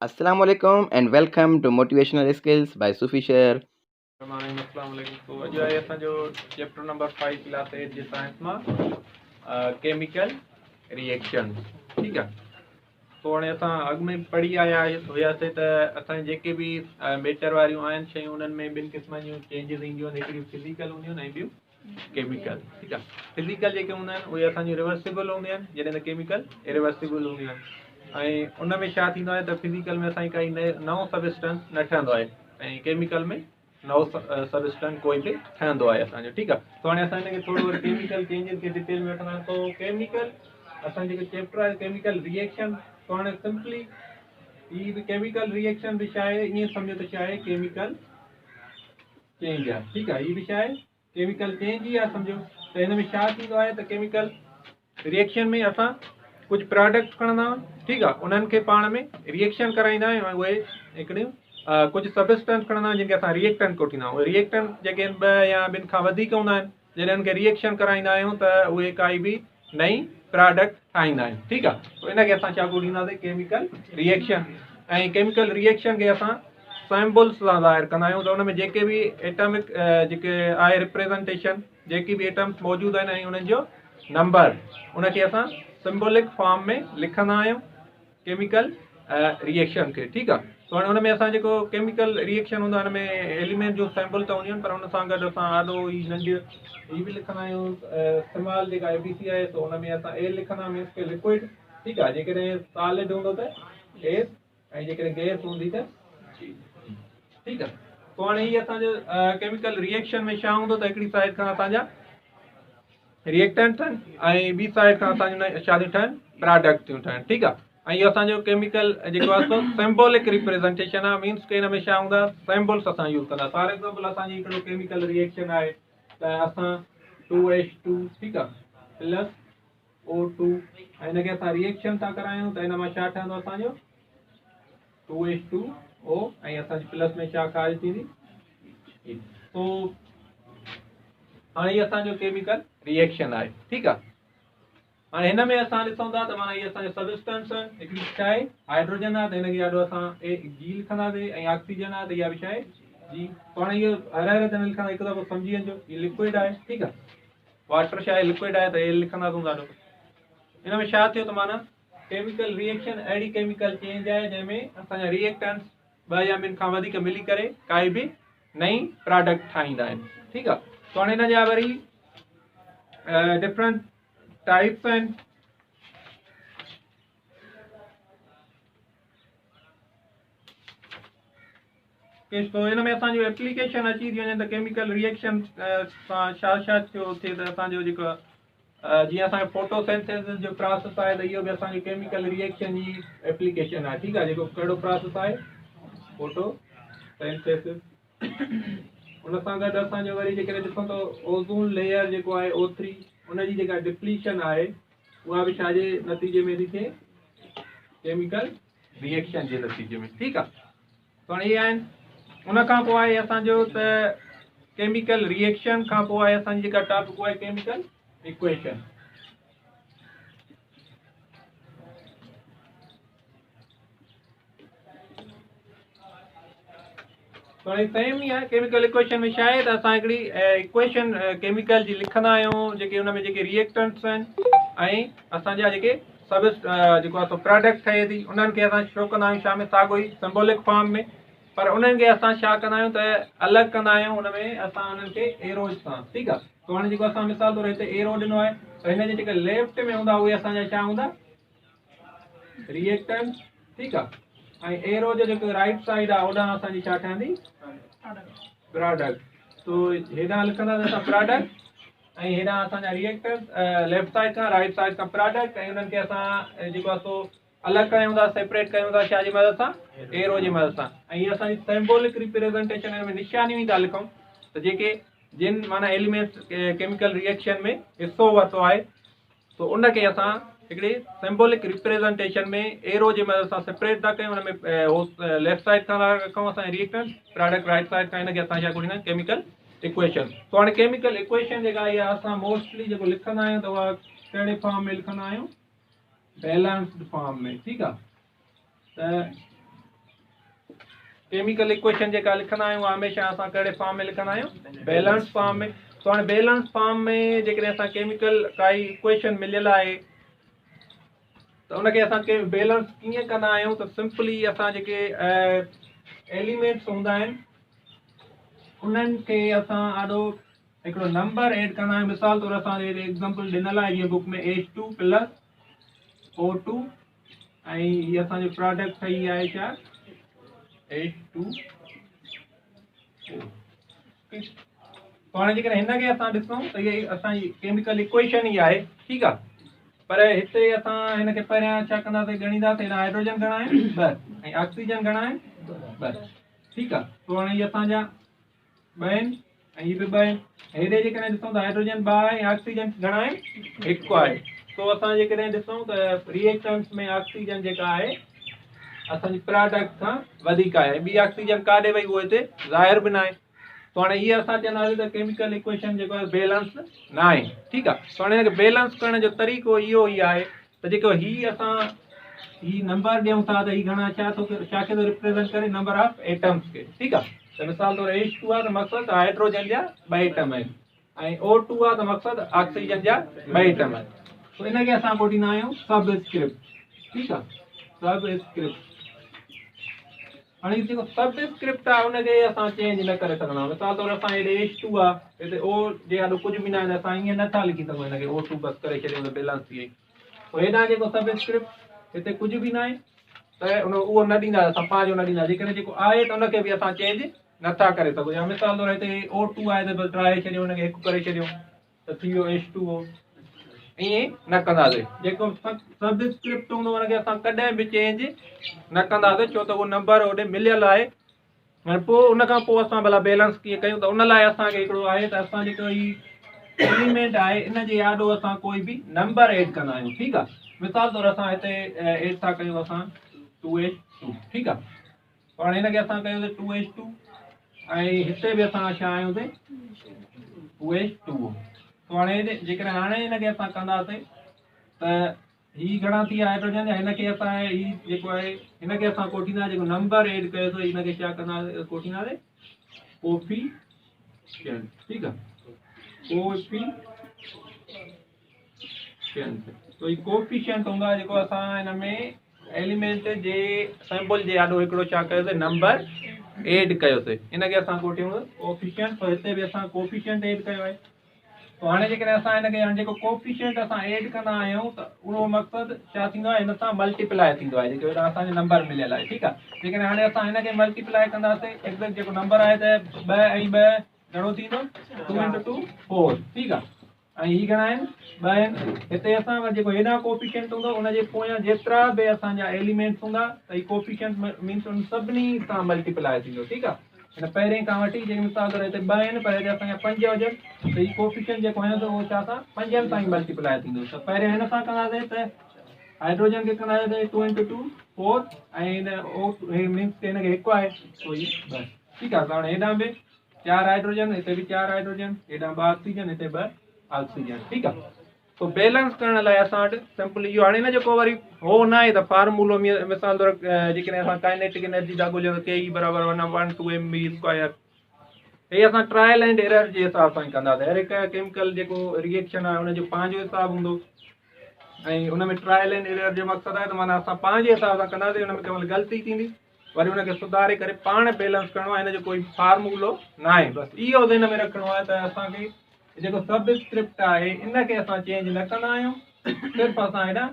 Assalamu alaikum and welcome to Motivational Skills by Sufi Sher. तो अॼु आहे असांजो चैप्टर नंबर 5 क्लास 8 जे science मां केमिकल रिएक्शन। ठीकु आहे। तो हाणे असां अॻु में पढ़ी आया हुयासीं त असांजे जेके बि मेटर वारियूं आहिनि शयूं उन्हनि में ॿिनि क़िस्मनि जूं चेंजिस ईंदियूं आहिनि, हिकिड़ियूं फिज़िकल हूंदियूं आहिनि ऐं ॿियूं केमिकल। ठीकु आहे। फिज़िकल जेके हूंदा आहिनि उहे असांजूं रिवर्सिबल हूंदियूं आहिनि, जॾहिं त केमिकल इरिवर्सिबल हूंदियूं आहिनि। ऐं उन में छा थींदो आहे त फिज़िकल में असांजी काई नओं सबस्टेंस न ठहंदो आहे ऐं केमिकल में नओं सबस्टेंस कोई बि ठहंदो आहे असांजो। ठीकु आहे। तो हाणे असां हिनखे थोरो वरी केमिकल चेंजिस खे डिटेल में वठंदा आहियूं। तो केमिकल असांजो जेको चैप्टर आहे केमिकल रिएक्शन, तो हाणे सिंपली ही बि केमिकल रिएक्शन बि छा आहे, ईअं सम्झो त छा आहे केमिकल चेंज आहे। ठीकु आहे। ही बि छा आहे केमिकल चेंज ई आहे सम्झो। त हिन में छा थींदो आहे त केमिकल रिएक्शन में असां कुझु प्रोडक्ट खणंदा आहियूं। ठीकु आहे। उन्हनि खे पाण में रिएक्शन कराईंदा आहियूं ऐं उहे हिकिड़ियूं कुझु सबस्टेंस खणंदा आहियूं जिनखे असां रिएक्टेंट कोठींदा आहियूं। उहे रिएक्टेंट जेके आहिनि 2 या ॿिनि खां वधीक हूंदा आहिनि, जॾहिं उनखे रिएक्शन कराईंदा आहियूं त उहे काई बि नई प्रोडक्ट ठाहींदा आहिनि। ठीकु आहे। तो इनखे असां छा कोठींदासीं केमिकल रिएक्शन। ऐं केमिकल रिएक्शन खे असां सैम्पल्स सां ज़ाहिर कंदा आहियूं। त उन में जेके बि एटमिक जेके आहे रिप्रेज़ेंटेशन, जेकी बि एटम्स मौजूदु आहिनि ऐं उन्हनि जो नंबर, उनखे असां सिंबॉलिक फॉर्म में लिखंदा आहियूं केमिकल रिएक्शन खे। ठीकु आहे। तो हाणे हुन में असां जेको केमिकल रिएक्शन हूंदो आहे हुन में एलिमेंट जो सैम्पल त हूंदियूं आहिनि, पर हुन सां गॾु असां आॾो ई नंढी ही बि लिखंदा आहियूं इस्तेमालु जेका ABC आहे। तो हुन में असां A लिखंदा मीन्स के लिक्विड। ठीकु आहे। जेकॾहिं सॉलिड हूंदो त A ऐं जेकॾहिं गैस हूंदी त G। ठीकु आहे। तो हाणे ही असांजो केमिकल रिएक्शन में छा हूंदो त हिकिड़ी साइड खां असांजा रिएक्टेंट ठहनि ऐं ॿी साइड खां असांजो छा थियूं ठहनि प्रोडक्ट थियूं ठहनि। ठीकु आहे। ऐं इहो असांजो केमिकल जेको आहे सो सिंबॉलिक रिप्रेज़ेंटेशन आहे, मीन्स के हिन में छा हूंदा सैम्पल्स असां यूज़ कंदा। फॉर एग्ज़ाम्पल असांजी हिकिड़ो केमिकल रिएक्शन आहे त असां 2H2 ठीकु आहे प्लस O2 ऐं हिनखे असां रिएक्शन था करायूं त हिन मां छा ठहंदो असांजो 2H2O ऐं असांजी प्लस में छा ख़ारिज थींदी। तो हाणे इहो असांजो केमिकल रिएक्शन आहे। ठीकु आहे। हाणे हिन में असां ॾिसूं था त माना इहे असांजो सबस्टेंस हिकिड़ी छा आहे हाइड्रोजन आहे, त हिनखे ॾाढो असां G लिखंदासीं ऐं ऑक्सीजन आहे त इहा बि छा आहे G। तो हाणे इहो हर त न लिखंदा, हिकु दफ़ो सम्झी वञिजो हीअ लिक्विड आहे। ठीकु आहे। वाटर छा आहे लिक्विड आहे, त हे लिखंदासीं ॾाढो। हिन में छा थियो त माना केमिकल रिएक्शन अहिड़ी केमिकल चेंज आहे जंहिंमें असांजा रिएक्टेंट्स 2 या ॿिनि खां वधीक मिली करे काई बि नई प्रोडक्ट ठाहींदा आहिनि। ठीकु आहे। तो हाणे हिन जा वरी डिफरेंट टाइप्स आहिनि। तो हिन में असांजो एप्लीकेशन अची थी वञे त केमिकल रिएक्शन सां छा छा थियो थिए त असांजो जेको जीअं असांजो फोटोसिंथेसिस जो प्रोसेस आहे त इहो बि असांजो केमिकल रिएक्शन जी एप्लीकेशन आहे। ठीकु आहे। जेको कहिड़ो प्रोसेस आहे फोटोसिंथेसिस। उन सां गॾु असांजो वरी जेकॾहिं ॾिसूं त ओज़ोन लेयर जेको आहे O3 उनजी जेका डिप्लीशन आहे उहा बि छाजे नतीजे में थी थिए केमिकल रिएक्शन जे नतीजे में। ठीकु आहे। तो हाणे इहे आहिनि। उन खां पोइ आहे असांजो त केमिकल रिएक्शन खां पोइ आहे असांजी जेका टॉपिक आहे केमिकल इक्वेशन। तो हाणे सेम ई आहे केमिकल इक्वेशन में छा आहे त असां हिकिड़ी इक्वेशन केमिकल जी लिखंदा आहियूं जेके हुन में जेके रिएक्टेंट्स आहिनि ऐं असांजा जेके जेको आहे प्रोडक्ट ठहे थी उन्हनि खे असां शो कंदा आहियूं छा में साॻियो ई सिंबॉलिक फॉर्म में। पर उन्हनि खे असां छा कंदा आहियूं त अलॻि कंदा आहियूं हुन में असां उन्हनि खे एरोज सां। ठीकु आहे। तो हाणे जेको असां मिसाल तौरु हिते एरो ॾिनो आहे त हिन जे जेके लेफ्ट में हूंदा उहे असांजा छा हूंदा रिएक्टेंट। ठीकु आहे। ऐं एरो जो जेको राइट साइड आहे होॾां असांजी छा ठहंदी प्रोडक्ट। तो हेॾां लिखंदासीं असां प्रोडक्ट ऐं हेॾां असांजा रिएक्टेंट लेफ्ट साइड खां राइट साइड खां प्रोडक्ट ऐं हुननि खे असां जेको आहे सो अलॻि कयूं था सेपरेट कयूं था छा जी मदद सां एरो जी मदद सां। ऐं हीअ असांजी सिंबॉलिक रिप्रेज़ेंटेशन हिन में निशानियूं ई था लिखूं त जेके जिन माना एलिमेंट्स केमिकल रिएक्शन में हिसो वरितो आहे तो उनखे असां हिकिड़ी सिंबॉलिक रिप्रेज़ेंटेशन में एरो जी मदद सां सेपरेट था कयूं। हुन में लेफ्ट साइड खां रखूं असां रिएक्टेंट प्रोडक्ट राइट साइड खां हिनखे असां छा कोठींदा आहियूं केमिकल इक्वेशन। तो हाणे केमिकल इक्वेशन जेका आहे असां मोस्टली जेको लिखंदा आहियूं त उहा कहिड़े फॉर्म में लिखंदा आहियूं बैलेंस्ड फॉर्म में। ठीकु आहे। त केमिकल इक्वेशन जेका लिखंदा आहियूं हमेशह असां कहिड़े फॉर्म में लिखंदा आहियूं बैलेंस फॉर्म में। तो हाणे बैलेंस फॉर्म में जेकॾहिं असां केमिकल काई इक्वेशन मिलियल आहे त उनखे असां बैलेंस कीअं कंदा आहियूं त सिंपली असां जेके एलिमेंट्स हूंदा आहिनि उन्हनि खे असां ॾाढो हिकिड़ो नंबर ऐड कंदा आहियूं। मिसाल तौरु असां एग्ज़ाम्पल ॾिनल आहे जीअं बुक में H2 + O2 ऐं हीअ असांजो प्रोडक्ट ठही आहे छा H2O। तो हाणे जेकॾहिं हिनखे असां ॾिसूं त इहा असांजी केमिकल इक्वेशन ई आहे, ठीकु आहे। पर हिते असां हिनखे पहिरियां छा कंदासीं ॻणींदासीं। हेॾा हाइड्रोजन घणा आहिनि 2 ऐं ऑक्सीजन घणा आहिनि 2, ठीकु आहे। तो हाणे इहे असांजा 2 आहिनि ऐं हीअ बि 2 आहिनि। हेॾे जेकॾहिं ॾिसूं त हाइड्रोजन 2 आहे ऐं ऑक्सीजन घणा आहिनि 1 आहे। तो असां जेकॾहिं ॾिसूं त रिएक्टेंट्स में ऑक्सीजन जेका आहे असांजी प्रोडक्ट खां वधीक आहे। ॿी ऑक्सीजन काॾे वई उहो हिते ज़ाहिर बि न आहे। तो हाणे हीअ असां चवंदासीं त केमिकल इक्वेशन जेको आहे बैलेंस न आहे, ठीकु आहे। तो हाणे हिनखे बैलेंस करण जो तरीक़ो इहो ई आहे त जेको हीअ असां हीअ नंबर ॾियूं था त हीअ घणा छा खे थो रिप्रेज़ेंट करे नंबर ऑफ एटम्स खे, ठीकु आहे। त मिसाल तौरु H2 आहे त मक़सदु हाइड्रोजन जा 2 एटम आहिनि ऐं O2 आहे त मक़सदु ऑक्सीजन जा 2 एटम आहिनि। तो हिनखे असां ॿुधाईंदा आहियूं सबस्क्रिप्ट, ठीकु आहे, सबस्क्रिप्ट। हाणे जेको सबस्क्रिप्ट आहे उनखे असां चेंज न करे सघंदा आहियूं। मिसाल तौरु असां हेॾे H2 आहे हिते O जे हेॾो कुझु बि न आहे त असां ईअं नथा लिखी सघूं हिनखे O2 बसि करे छॾियूं त बैलेंस थी वई। पोइ हेॾां जेको सबस्क्रिप्ट हिते कुझु बि न आहे त उहो न ॾींदासीं, असां पंहिंजो न ॾींदासीं। जेकॾहिं जेको आहे त उनखे बि असां चेंज नथा करे सघूं। या मिसाल तौरु हिते O2 आहे त बसि ड्राए छॾियो, हुनखे 1 करे छॾियो त थी वियो H2O। ईअं न कंदासीं। जेको सबस्क्रिप्ट हूंदो हुनखे असां कॾहिं बि चेंज न कंदासीं, छो त उहो नंबर होॾे मिलियल आहे। हाणे पोइ उनखां पोइ असां भला बैलेंस कीअं कयूं त उन लाइ असांखे हिकिड़ो आहे त असां जेको ई एलिमेंट आहे इन जे आॾो असां कोई बि नंबर ऐड कंदा आहियूं, ठीकु आहे। मिसाल तौरु असां हिते ऐड था कयूं असां 2H2, ठीकु आहे। तो हाणे हिनखे असां कयोसीं 2H2 ऐं हिते बि असां छा आहियूंसीं 2H2O। तो हाणे जेकॾहिं हाणे हिनखे असां कंदासीं त ही घणा थी विया हाइड्रोजन। हिनखे असां ही जेको आहे हिनखे असां कोठींदासीं, जेको नंबर ऐड कयोसीं हिनखे छा कंदासीं कोठींदासीं कोफिशिएंट, ठीकु आहे, कोफिशिएंट। तो ही कोफिशिएंट हूंदो आहे जेको असां हिन में एलिमेंट जे सिंबल जे आॾो हिकिड़ो छा कयोसीं नंबर ऐड कयोसीं, हिनखे असां कोठियूं कोफिशिएंट। तो हिते बि असां कोफिशिएंट ऐड कयो आहे। तो हाणे जेकॾहिं असां हिनखे हाणे जेको कोफिशिएंट असां ऐड कंदा आहियूं त उहो मक़सदु छा थींदो आहे हिन सां मल्टीप्लाए थींदो आहे, जेको असांजो नंबर मिलियल आहे, ठीकु आहे। जेकॾहिं हाणे असां हिनखे मल्टीप्लाए कंदासीं एक्ज़ैक्ट जेको नंबर आहे त 2 ऐं 2 घणो थींदो 2 × 2 4, ठीकु आहे। ऐं ही घणा आहिनि 2 आहिनि। हिते असां वटि जेको हेॾां कोफिशिएंट हूंदो उनजे पोयां जेतिरा बि असांजा एलिमेंट्स हूंदा त ही कोफिशिएंट मीन्स उन सभिनी सां मल्टीप्लाए थींदो, ठीकु आहे। हिन पहिरें खां वठी जेके मिसाल तौरु हिते 2 आहिनि पर हिते असांजा 5 हुजनि त ही कोफिशिएंट जेको हूंदो उहो छा सां 5 सां ई मल्टीप्लाए थींदो। त पहिरें हिन सां कंदासीं त हाइड्रोजन खे कंदासीं 2 × 2 4 ऐं हिन O मीन्स हिनखे 1 आहे तो ही 2, ठीकु आहे। त हाणे हेॾां बि 4 हाइड्रोजन, हिते बि 4 हाइड्रोजन, हेॾां 2 ऑक्सीजन, हिते 2 ऑक्सीजन, ठीकु आहे। तो बैलेंस करण लाइ असां वटि सिंपल इहो हाणे हिन जेको वरी हो न आहे त फार्मूलो मिसाल तौरु जेकॾहिं असां काइनेटिक एनर्जी था ॻोल्हियूं त KE = 1/2 mv²। हे असां ट्रायल एंड एरर जे हिसाब सां कंदासीं। हर हिकु केमिकल जेको रिएक्शन आहे हुनजो पंहिंजो हिसाबु हूंदो ऐं हुन में ट्रायल एंड एरर जो मक़सदु आहे त माना असां पंहिंजे हिसाब सां कंदासीं। हुन में कंहिं ग़लती थींदी वरी हुनखे सुधारे करे पाण बैलेंस करिणो आहे। हिन जो कोई फार्मूलो न आहे, बसि इहो हिन में रखिणो आहे त असांखे जेको सबस्क्रिप्ट आहे इनखे असां चेंज न कंदा आहियूं। सिर्फ़ु असां हेॾा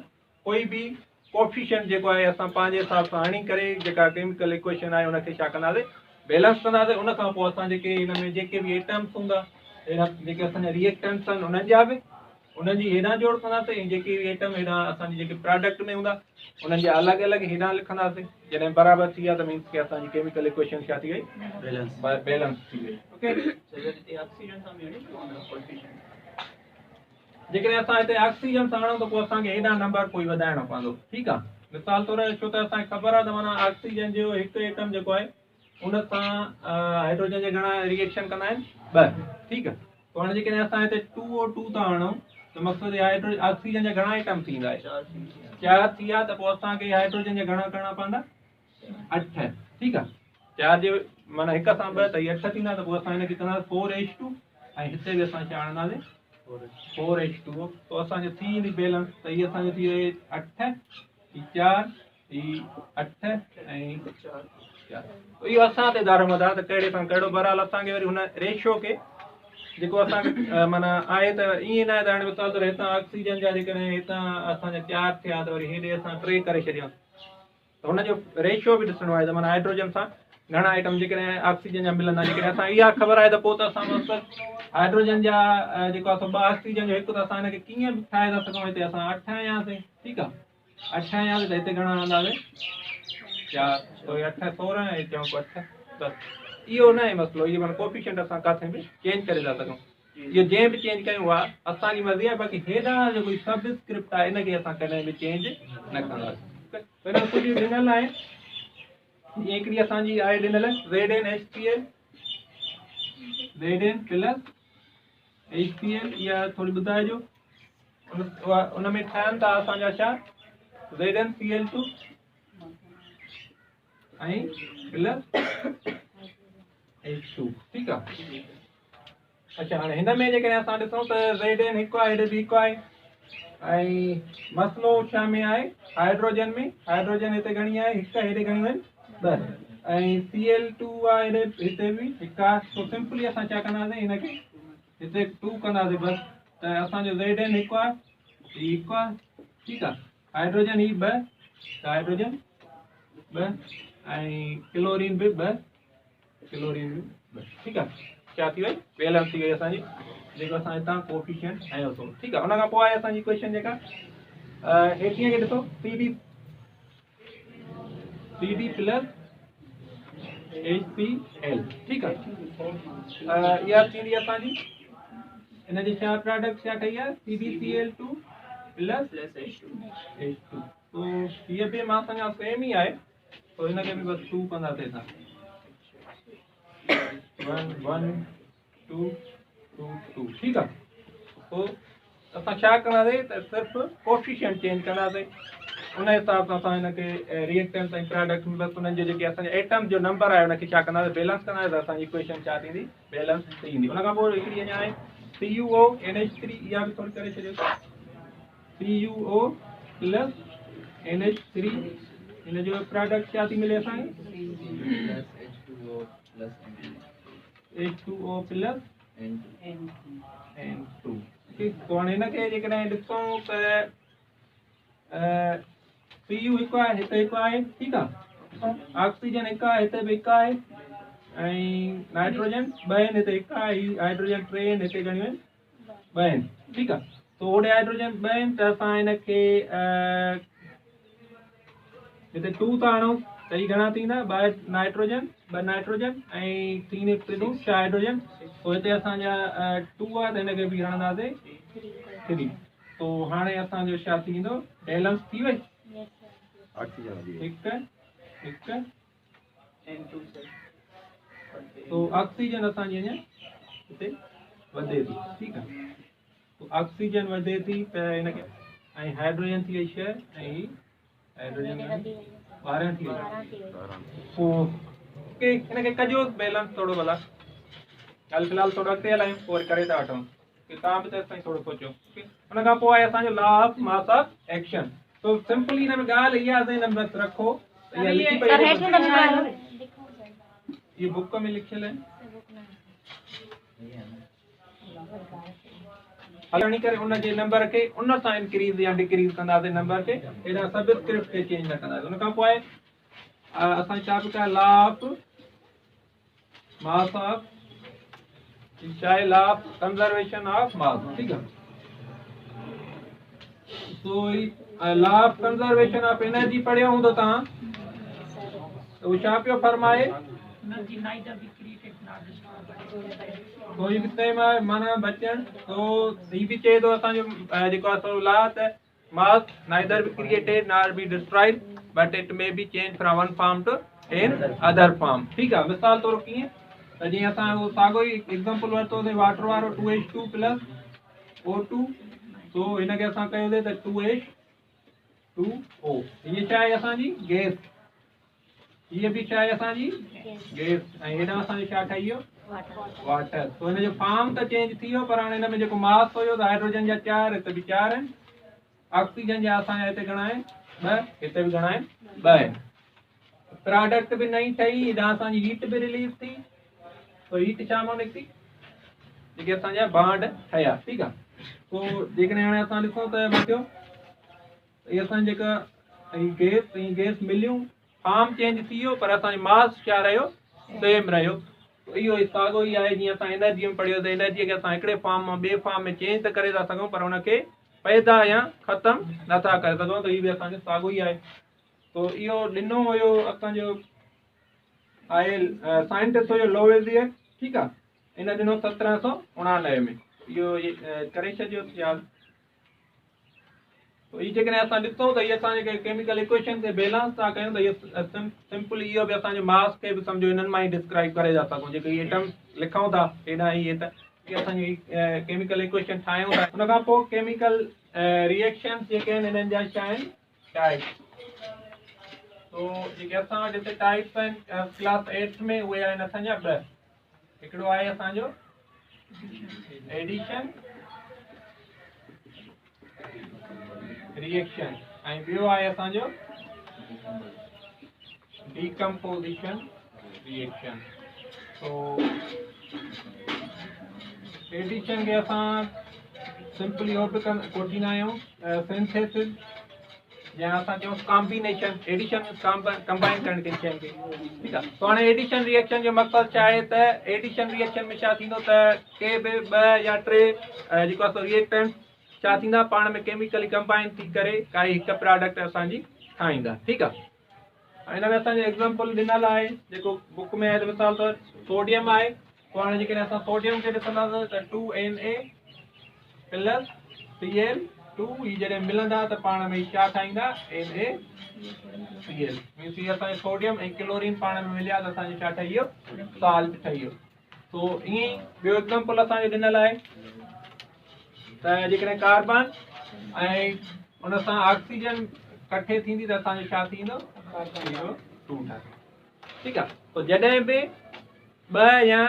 कोई बि कोफिशिएंट जेको आहे असां पंहिंजे हिसाब सां हणी करे जेका केमिकल इक्वेशन आहे उनखे छा कंदासीं बैलेंस कंदासीं। उनखां पोइ असां जेके हिन में जेके बि एटम्स हूंदा हेॾा जेके असांजा रिएक्टेंट्स आहिनि उन्हनि जा बि उन्हनि जी हेॾां जोड़ कंदासीं ऐं जेके बि एटम हेॾां असांजी जेके प्रोडक्ट में हूंदा उन्हनि जा अलॻि अलॻि हेॾां लिखंदासीं। जॾहिं बराबरि थी विया त मीन्स की असांजी केमिकल इक्वेशन छा थी वई बैलेंस थी वई। ओके, जेकॾहिं असां हिते ऑक्सीजन सां आणूं त पोइ असांखे हेॾां नंबर कोई वधाइणो पवंदो, ठीकु आहे। मिसाल तौरु छो त असांखे ख़बर आहे त माना ऑक्सीजन जो हिकु एटम जेको आहे उन सां हाइड्रोजन जा घणा रिएक्शन कंदा आहिनि 2, ठीकु आहे। तो हाणे जेकॾहिं असां हिते 2O2 था आणूं त मक़सदु ऑक्सीजन जा घणा एटम थींदा 4 थी विया त पोइ असांखे हाइड्रोजन जा घणा करणा पवंदा 8, ठीकु आहे। 4 जे माना 1 सां 2 त 8 थींदा, त पोइ असां हिनखे कंदासीं 4h2 ऐं हिते बि असां छा आणंदासीं 4h2, तो असांजो थी वेंदी बैलेंस, त इहे असांजो थी वई 8 ही 4 ही 8 ऐं 4। इहो असां ते दारोमदार त कहिड़े सां कहिड़ो। बहरहाल असांखे वरी हुन रेशियो खे जेको असांखे माना आहे त ईअं न आहे त हाणे मिसाल तौरु हितां ऑक्सीजन जा जेकॾहिं हितां असांजा 4 थिया त वरी हेॾे असां 3 करे छॾियूं, त हुनजो रेशियो बि ॾिसणो आहे। त माना हाइड्रोजन सां घणा आइटम जेकॾहिं ऑक्सीजन जा मिलंदा, जेकॾहिं असां इहा ख़बर आहे त पोइ त असां मतिलबु हाइड्रोजन जा जेको आहे 2 ऑक्सीजन जो 1, त असां हिनखे कीअं बि ठाहे था सघूं। हिते असां 8 आयासीं, ठीकु आहे, 8 आयासीं त हिते घणा हणंदासीं 4, तो 8 16 ऐं चऊं 8 बसि। इहो न आहे मसइलो, इहो माना कोफिशिएंट असां किथे बि चेंज करे था सघूं। इहो जंहिं बि चेंज कयूं आहे असांजी मर्ज़ी आहे, बाक़ी हेॾां जो कोई सबस्क्रिप्ट आहे इनखे असां कॾहिं बि चेंज न कंदासीं। हिन में कुझु ॾिनल आहे, हिकिड़ी असांजी आहे ॾिनल ZnHCl, Zn प्लस HCl, इहा थोरी ॿुधाइजो। उन में ठहनि था असांजा छा ZnCl2 ऐं प्लस H2, ठीकु आहे। अच्छा, हाणे हिन में जेकॾहिं असां ॾिसूं त Zn हिकु आहे, हेॾे बि हिकु आहे, ऐं मसइलो छा में आहे हाइड्रोजन में। हाइड्रोजन हिते घणी आहे 1, हेॾे घणियूं आहिनि 2, ऐं Cl2 आहे हेॾे, हिते बि हिकु आहे। तो सिंपली असां छा कंदासीं, हिनखे हिते 2 कंदासीं बसि, त असांजो Zn हिकु आहे, हीउ हिकु आहे, ठीकु आहे। हाइड्रोजन ही 2, त हाइड्रोजन 2 ऐं क्लोरीन बि 2, क्लोरीन बि 2, ठीकु आहे। क्या थी वई बैलेंस थी वई असांजी, जेको असां हितां कोफिशिएंट खयों, ठीकु आहे। उन खां पोइ आहे असांजी क्वेश्चन जेका हेठीअ खे ॾिसो, CD प्लस HCl, ठीकु आहे। इहा थींदी असांजी हिनजी छा प्रोडक्ट छा ठही आहे CdCl2 प्लस H2। तो हीअ बि मां सम्झा सेम ई आहे, तो हिनखे बि बसि 2 कंदासीं असां 1 1 2 2 2, ठीकु आहे। पोइ असां छा कंदासीं त सिर्फ़ु कोफिशिएंट चेंज कंदासीं, उन हिसाब सां असां हिनखे रिएक्टेंट्स ऐं प्रोडक्ट में बसि उन्हनि जो जेके असांजे एटम जो नंबर आहे उनखे छा कंदासीं बैलेंस कंदासीं, त असांजी इक्वेशन छा थींदी बैलेंस थींदी। उन खां पोइ हिकिड़ी अञा आहे CuONH3, इहा बि थोरी करे छॾियो, CuO प्लस NH3, हिन जो प्रोडक्ट छा थी मिले असांखे H2O प्लस N2, ठीकु। तो हाणे हिनखे जेकॾहिं ॾिसूं त Cu हिकु आहे, हिते हिकु आहे, ठीकु आहे। ऑक्सीजन हिकु आहे, हिते बि हिकु आहे, ऐं नाइट्रोजन 2 आहिनि, हिते हिकु आहे, ही हाइड्रोजन 3 आहिनि, हिते घणियूं आहिनि 2 आहिनि, ठीकु आहे। तो होॾे हाइड्रोजन 2 आहिनि, त असां हिनखे हिते 2 था आणूं, त ही घणा थींदा 2 नाइट्रोजन 2 नाइट्रोजन ऐं 3 हिकु 6 हाइड्रोजन। पोइ हिते असांजा 2 आहे, त हिनखे बि हणंदासीं 3। तो हाणे असांजो छा थींदो बैलेंस थी वई, हिकु हिकु तो ऑक्सीजन असांजी अञा हिते वधे थी, ठीकु आहे। तो ऑक्सीजन वधे थी त हिनखे, ऐं हाइड्रोजन थी वई 6 ऐं ही हाइड्रोजन 12 थी वई। पोइ हिनखे कजो बैलेंस थोरो भला, हाल फ़िलहाल थोरो अॻिते हलायूं, पोइ वरी करे था वठूं की तव्हां बि त असां थोरो सोचो। हुन खां पोइ आहे असांजो law of mass of action. तो सिंपली हिन में ॻाल्हि इहा आहे, हिन में रखो, इहा लिखी पई आहे, ये बुक में लिखियल है, हलणी करे उन जे नंबर के उन सां इंक्रीज या डिक्रीज कंदासीं, नंबर के एॾा सबस्क्रिप्ट के चेंज न कंदासीं। उन खां पोइ असां छा बि कया लॉ ऑफ मास ऑफ चाहे law of conservation of mass, ठीकु आहे। तो law of conservation of energy पढ़ियो हूंदो तव्हां, तो वो छा पियो फरमाए, तो ये कितने में माना बचन, तो ही भी चए तो असांजो जेको आहे लॉ त mass neither be created nor be destroyed but it may be change from one form to in other form, ठीकु आहे। मिसाल तौर कीअं, त जीअं असां उहो साॻियो ई एग्जांपल वरितोसीं वाटर वारो 2H2 प्लस O2, तो हिनखे असां कयोसीं त 2H2O, हीअ छा आहे असांजी गैस, ये भी छा आहे असांजी गैस ऐं हेॾां असांजो छा ठही वियो वाटर। तो हिन जो फॉर्म त चेंज थी वियो पर हाणे हिन में जेको मास हुयो त हाइड्रोजन जा 4 हिते बि 4 आहिनि, ऑक्सीजन जा असांजा हिते घणा आहिनि 2, हिते बि घणा आहिनि 2 आहिनि। प्रोडक्ट बि नई ठही, हेॾां असांजी हीट बि रिलीज थी, तो हीट छा मां निकिती जेके असांजा बॉन्ड ठहिया, ठीकु आहे। तो जेकॾहिं हाणे असां ॾिसूं त मटियो इहे असांजी जेका गैस मिलियूं, फॉर्म चेंज थी वियो पर असांजो मास छा रहियो सेम रहियो। तो इहो साॻियो ई आहे जीअं असां एनर्जी में पढ़ियो त एनर्जीअ खे असां हिकिड़े फॉर्म मां ॿिए फॉर्म में चेंज त करे था सघूं पर हुनखे पैदा या ख़तमु नथा करे सघूं, त इहो बि असांजो साॻियो ई आहे। तो इहो ॾिनो हुयो असांजो आहे साइंटिस्ट हुयो लोवेज़ियर, ठीकु आहे, इन ॾिनो 1789 में, इहो करे छॾियो यादि। तो ये जेकॾहिं असां ॾिसूं त इहे असां जेके केमिकल इक्वेशन खे बैलेंस था कयूं त इहो सिंपली इहो बि असांजे मास खे बि सम्झो इन्हनि मां ई डिस्क्राइब करे था सघूं, जेके इहे टर्म लिखूं था हेॾा इहे त इहे असांजी केमिकल इक्वेशन ठाहियूं था। उन खां पोइ केमिकल रिएक्शन्स जेके आहिनि हिननि जा छा आहिनि टाइप्स। तो जेके असां वटि हिते टाइप्स आहिनि क्लास 8 में उहे आहिनि असांजा 2। हिकिड़ो आहे असांजो एडिशन रिएक्शन ऐं ॿियो आहे असांजो डीकम्पोजिशन रिएक्शन। तो एडिशन खे असां सिंपली कोठींदा आहियूं सिंथेसिस या असां चऊं कॉम्बिनेशन। एडिशन कंबाइन करण खे शयुनि खे, ठीकु आहे। तो हाणे एडिशन रिएक्शन जो मक़सदु छा आहे त एडिशन रिएक्शन में छा थींदो त के बि 2 या 3 जेको असां रिएक्टेंट छा थींदा पाण में केमिकली कंबाइन थी करे काई हिकु प्रोडक्ट असांजी ठाहींदा, ठीकु आहे। हिन में असांजो एग्ज़ाम्पल ॾिनल आहे जेको बुक में आहे, त मिसाल तौर सोडियम आहे। तो हाणे जेकॾहिं असां सोडियम खे ॾिसंदासीं त 2Na प्लस Cl2 ही जॾहिं मिलंदा त पाण में छा ठाहींदा NaCl, मीन्स हीअ असांजो सोडियम ऐं क्लोरीन पाण में मिलिया त असांजो छा ठही वियो साल्ट ठही वियो। तो ईअं ॿियो एग्ज़ाम्पल असांजो ॾिनल आहे त जेकॾहिं कार्बन ऐं उन सां ऑक्सीजन कठे थींदी त असांजो छा थींदो CO2 ठहे, ठीकु आहे। तो जॾहिं बि 2 या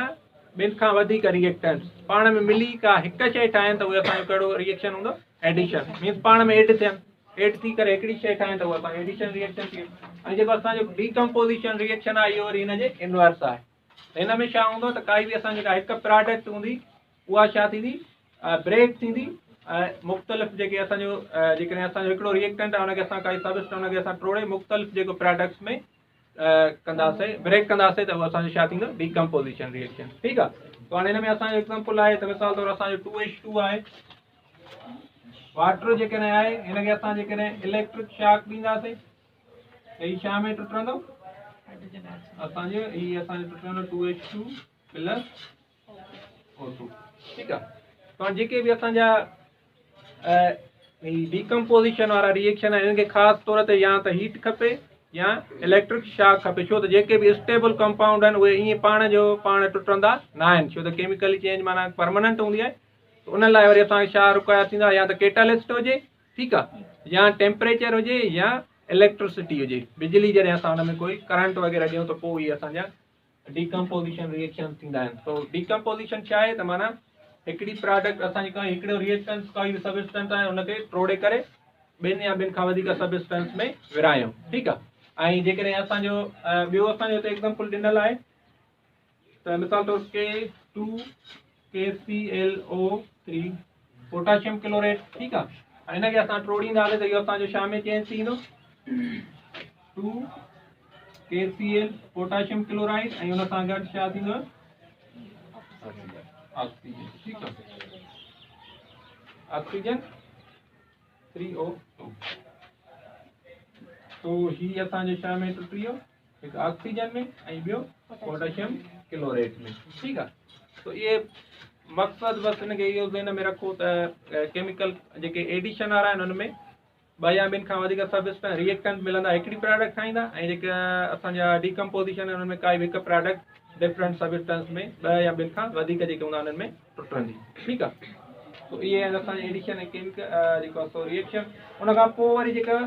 2 खां वधीक रिएक्टेंट्स पाण में मिली का हिकु शइ ठाहिनि त उहे असांजो कहिड़ो रिएक्शन हूंदो एडिशन, मीन्स पाण में एड थियनि, एड थी करे हिकिड़ी शइ ठाहिनि त उहो असांजो एडिशन रिएक्शन थी वियो। ऐं जेको असांजो डीकम्पोजिशन रिएक्शन आहे इहो वरी हिनजे इनवर्स आहे। त हिन में छा हूंदो त काई बि असांजी का हिकु प्रोडक्ट हूंदी उहा छा थींदी ब्रेक थींदी, मुख़्तलिफ़ जेके असांजो जेकॾहिं असांजो हिकिड़ो रिएक्टेंट आहे हुनखे असां काई सबस्टेंस हुनखे असां टोड़े मुख़्तलिफ़ जेको प्रोडक्ट्स में कंदासीं ब्रेक कंदासीं त उहो असांजो छा थींदो डीकम्पोजिशन रिएक्शन, ठीकु आहे। तो हाणे हिन में असांजो एग्ज़ाम्पल आहे त मिसाल तौरु असांजो 2H2 आहे, वाटर जेकॾहिं आहे हिनखे असां जेकॾहिं इलेक्ट्रिक शॉक ॾींदासीं त हीउ छा में टुटंदो असांजो हीउ असांजो टुटंदो 2H2 प्लस O2, ठीकु आहे। तो जेके बि असांजा डीकम्पोजिशन वारा रिएक्शन आहिनि हिनखे ख़ासि तौर ते या त हीट खपे या इलेक्ट्रिक शॉक खपे, छो त जेके बि स्टेबल कंपाउंड आहिनि उहे ईअं पाण जो पाण टुटंदा न आहिनि, छो त केमिकली चेंज माना परमानेंट हूंदी आहे। त उन लाइ वरी असांखे छा रिक्वायर थींदा या त कैटालिस्ट हुजे, ठीकु आहे, या टेम्परेचर हुजे या इलेक्ट्रिसिटी हुजे, बिजली जॾहिं असां हुन में कोई करंट वग़ैरह ॾियूं त पोइ इहे असांजा डीकम्पोजिशन रिएक्शन थींदा आहिनि। तो डीकम्पोजिशन छा आहे त माना हिकिड़ी प्रोडक्ट असांजी का हिकिड़ो रिएक्टेंस काई बि सबस्टेंस आहे हुनखे टोड़े करे 2 या 2 खां वधीक सबस्टेंस में विरायूं, ठीकु आहे। ऐं जेकॾहिं असांजो ॿियो असांजो हिते एग्ज़ाम्पल ॾिनल आहे त मिसाल तौरु K2KClO3 पोटाशियम क्लोरेट, ठीकु आहे। ऐं हिनखे असां टोड़ींदासीं त इहो असांजो छा में चेंज थींदो 2KCl पोटाशियम क्लोराइड ऐं हुन सां गॾु छा थींदो ऑक्सीजन, ठीकु आहे, ऑक्सीजन 3O2। तो ही असांजो छा में टुटी वियो हिकु ऑक्सीजन में ऐं ॿियो पोटाशियम क्लोरेट में, ठीकु आहे। तो इहे मक़सदु बसि हिनखे इहो ध्यान में रखो त केमिकल जेके एडिशन वारा आहिनि हुन में 2 या 2 खां वधीक सबस्टेंस रिएक्टेंट मिलंदा हिकिड़ी प्रोडक्ट ठाहींदा ऐं जेका असांजा डीकम्पोजिशन आहिनि हुन में काई बि हिकु प्रोडक्ट डिफरेंट सबस्टेंस में 2 या 2 खां वधीक जेके हूंदा हुननि में टुटंदी, ठीकु आहे। तो इहे आहिनि असांजे एडिशन ऐं केमिकल जेको आहे सो रिएक्शन। उन खां पोइ वरी जेका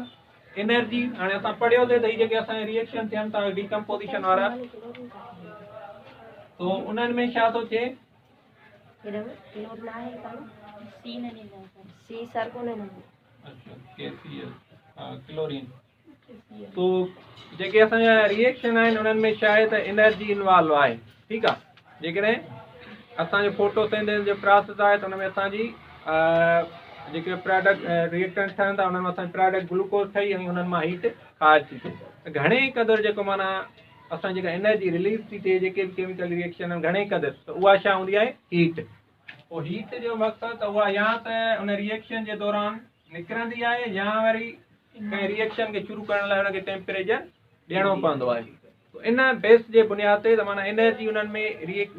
एनर्जी हाणे असां पढ़ियोसीं त ही जेके असांजा रिएक्शन थियनि था डिकम्पोजिशन वारा तो उन्हनि में छा थो थिए क्लोरीन तो जेके असांजा रिएक्शन आहिनि उन्हनि में छा आहे त एनर्जी इन्वॉल्व आहे ठीकु आहे जेकॾहिं असांजो फोटोसिंथेसिस जो प्रोसेस आहे त हुन में असांजी जेके प्रोडक्ट रिएक्टेंट ठहनि था उन्हनि में असांजी प्रोडक्ट ग्लूकोज ठही ऐं उन्हनि मां हीट ख़ारिज थी थिए त घणे क़दुरु जेको माना असां जेका एनर्जी रिलीज़ थी थिए जेके बि केमिकल रिएक्शन आहिनि घणे क़दुरु त उहा छा हूंदी आहे हीट पोइ हीट जो मक़सदु त उहा या त उन रिएक्शन जे दौरान निकिरंदी आहे या वरी कंहिं रिएक्शन खे शुरू करण लाइ हुनखे टेम्परेचर ॾियणो पवंदो आहे तो इन बेस जे बुनियाद ते त माना एनर्जी उन्हनि में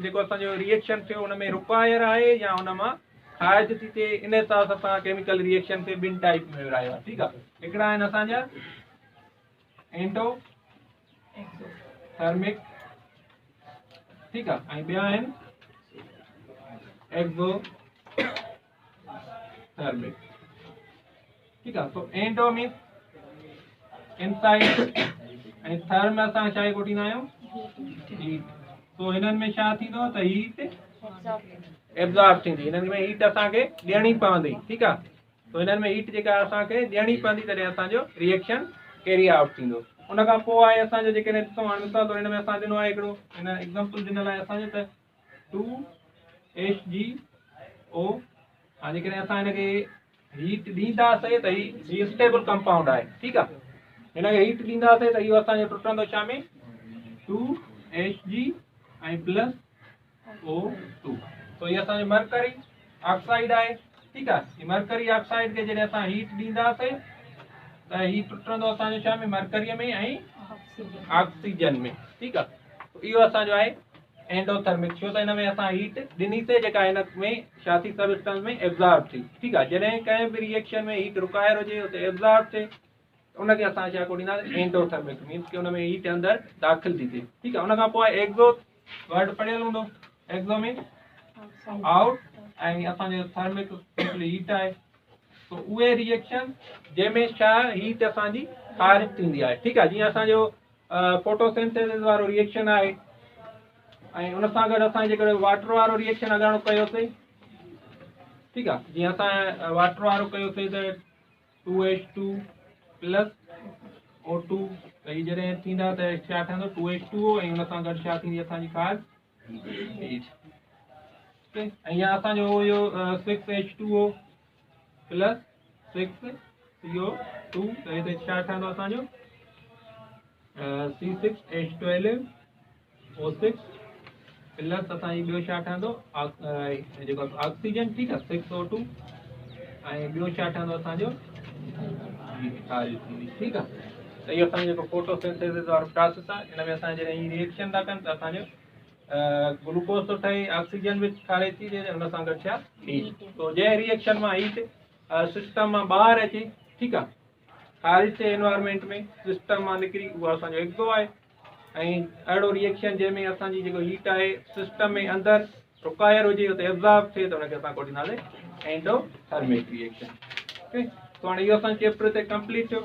जेको असांजो रिएक्शन थियो उन में रिक्वायर आहे या उन मां ख़ारिज थी थिए इन हिसाब सां असां केमिकल रिएक्शन खे ॿिनि टाइप में विरायो आहे ठीकु आहे हिकिड़ा आहिनि असांजा एंडोथर्मिक ठीकु आहे ऐं ॿिया आहिनि एक्सोथर्मिक ठीकु आहे तो एंडो मीन्स इनसाइड ऐं थर्म असां छा कोटींदा आहियूं हीट तो हिननि में छा थींदो त हीट एब्जॉर्ब थींदी हिननि में हीट असांखे ॾियणी पवंदी ठीकु आहे तो हिननि में हीट जेका असांखे ॾियणी पवंदी तॾहिं असांजो रिएक्शन कैरी आउट थींदो उन खां पोइ आहे असांजो जेकॾहिं ॾिसूं हाणे मिसाल तौरु हिन में असां ॾिनो आहे हिकिड़ो हिन एग्ज़ाम्पल ॾिनल आहे असांजो त 2HgO हाणे जेकॾहिं असां हिनखे हीट ॾींदासीं त ही स्टेबल कंपाउंड आहे ठीकु आहे हिनखे हीट ॾींदासीं त इहो असांजो टुटंदो छा में 2Hg ऐं प्लस O2 तो ये असांजो मरकरी ऑक्साइड आहे ठीकु आहे ही मरकरी ऑक्साइड खे जॾहिं असां हीट ॾींदासीं त ही टुटंदो असांजो छा में मरकरीअ में ऐं ऑक्सीजन में ठीकु आहे इहो असांजो आहे एंडोथर्मिक छो त हिन में असां हीट ॾिनीसीं जेका हिन में छा थी सबस्टेंस में एब्जॉर्ब थी ठीकु आहे जॾहिं कंहिं बि रिएक्शन में हीट रिक्वायर हुजे उते एब्जॉर्ब थिए उनखे असां छा कोॾींदासीं एंडोथर्मिक मीन्स की हुन में हीट अंदरि दाख़िल थी थिए ठीकु आहे उन खां पोइ एक्ज़ो वर्ड पढ़ियल हूंदो एक्ज़ो मीन्स आउट ऐं असांजो थर्मिक हीट आहे तो उहे रिएक्शन जंहिंमें छा हीट असांजी ख़ारिज थींदी आहे ठीकु आहे जीअं असांजो फोटोसिंथेसिस वारो रिएक्शन आहे ऐं उन सां गॾु असां जेकॾहिं वाटर वारो रिएक्शन अॻाणो कयोसीं ठीकु आहे जीअं असां वाटर वारो कयोसीं त 2H2 प्लस O2 त हीअ जॾहिं थींदा त छा ठहंदो 2H2O ऐं हुन सां गॾु छा थींदी असांजी ख़ारिज ऐं या असांजो इहो 6H2O प्लस 6CO2 त हिते छा ठहंदो असांजो C6H12O6 प्लस असांजी ॿियो छा ठहंदो जेको ऑक्सीजन ठीकु आहे 6O2 ऐं ॿियो छा ठहंदो असांजो ख़ारिज थींदी ठीकु आहे त इहो असांजो जेको फोटोसिंथेसिस वारो प्रोसेस आहे हिन में असां जॾहिं रिएक्शन था कनि त असांजो ग्लूकोज थो ठहे ऑक्सीजन बि ख़ारिज थी थिए हुन सां गॾु छा हीट तो जंहिं रिएक्शन मां हीट सिस्टम मां ॿाहिरि अचे ठीकु आहे ख़ारिज थिए एनवायरमेंट में सिस्टम मां निकिरी उहो असांजो एक्ज़ो आहे ऐं अहिड़ो रिएक्शन जंहिंमें असांजी जेको हीट आहे सिस्टम में अंदरि रिक्वायर हुजे उते एब्ज़ॉर्ब थिए त हुनखे असां कोॾींदासीं एंडोथर्मिक रिएक्शन ओके तो हाणे इहो असांजो चैप्टर ते कंप्लीट थियो।